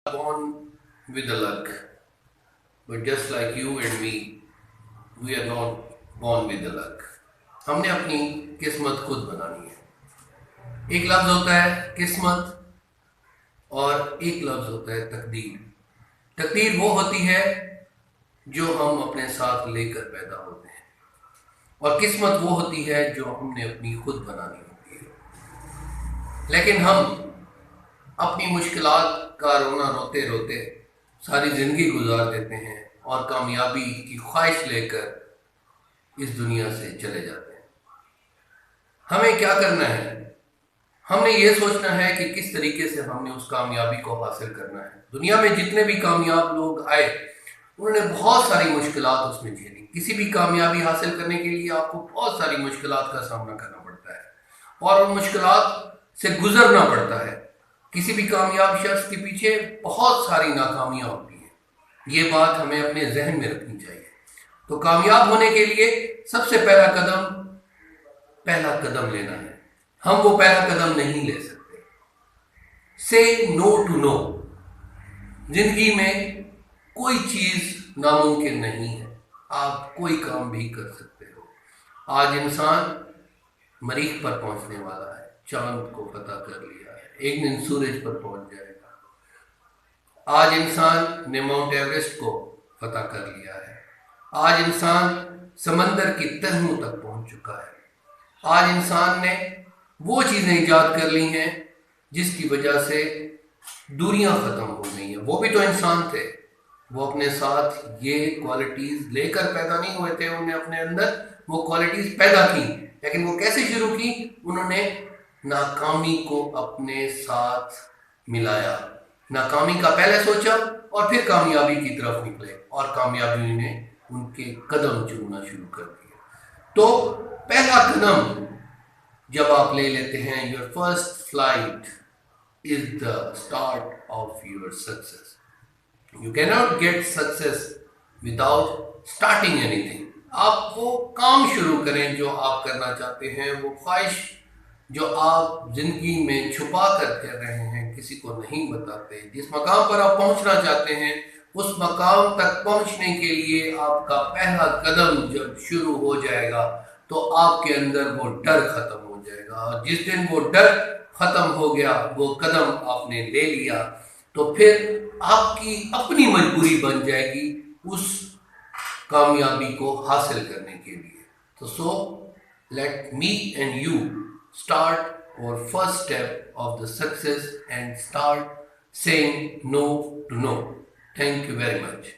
Born with the luck, but just like you and me, we are not born with the luck. हमने अपनी किस्मत खुद बनानी है. एक लफ्ज होता है किस्मत और एक लफ्ज होता है तकदीर. तकदीर वो होती है जो हम अपने साथ लेकर पैदा होते हैं और किस्मत वो होती है जो हमने अपनी खुद बनानी होती है. लेकिन हम अपनी मुश्किलात का रोना रोते रोते सारी ज़िंदगी गुजार देते हैं और कामयाबी की ख्वाहिश लेकर इस दुनिया से चले जाते हैं. हमें क्या करना है? हमने ये सोचना है कि किस तरीके से हमने उस कामयाबी को हासिल करना है. दुनिया में जितने भी कामयाब लोग आए उन्होंने बहुत सारी मुश्किलात उसमें झेली. किसी भी कामयाबी हासिल करने के लिए आपको बहुत सारी मुश्किलात का सामना करना पड़ता है और उन मुश्किलात से गुजरना पड़ता है. किसी भी कामयाब शख्स के पीछे बहुत सारी नाकामियां होती हैं. ये बात हमें अपने जहन में रखनी चाहिए. तो कामयाब होने के लिए सबसे पहला कदम लेना है. हम वो पहला कदम नहीं ले सकते. से नो टू नो. जिंदगी में कोई चीज नामुमकिन नहीं है. आप कोई काम भी कर सकते हो. आज इंसान मरीख पर पहुंचने वाला है, चांद को फतह कर लिया है, एक दिन सूरज पर पहुंच जाएगा. आज इंसान ने माउंट एवरेस्ट को फतह कर लिया है. आज इंसान समंदर की तहों तक पहुंच चुका है. आज इंसान ने वो चीज़ें ईजाद कर ली हैं जिसकी वजह से दूरियां ख़त्म हो गई हैं. वो भी तो इंसान थे. वो अपने साथ ये क्वालिटीज़ लेकर पैदा नहीं हुए थे. उन्होंने अपने अंदर वो क्वालिटीज़ पैदा की. लेकिन वो कैसे शुरू की? उन्होंने नाकामी को अपने साथ मिलाया. नाकामी का पहले सोचा और फिर कामयाबी की तरफ निकले और कामयाबी ने उनके कदम चूमना शुरू कर दिए. तो पहला कदम जब आप ले लेते हैं, your first flight is the start of your success. You can not get success without starting anything. आप वो काम शुरू करें जो आप करना चाहते हैं. वो ख्वाहिश जो आप जिंदगी में छुपा कर कर रहे हैं, किसी को नहीं बताते. जिस मकाम पर आप पहुंचना चाहते हैं उस मकाम तक पहुंचने के लिए आपका पहला कदम जब शुरू हो जाएगा तो आपके अंदर वो डर खत्म हो जाएगा. और जिस दिन वो डर खत्म हो गया, वो कदम आपने ले लिया, तो फिर आपकी अपनी मजबूरी बन जाएगी उस कामयाबी को हासिल करने के लिए. तो let me and you start our first step of the success and start saying no to no. Thank you very much.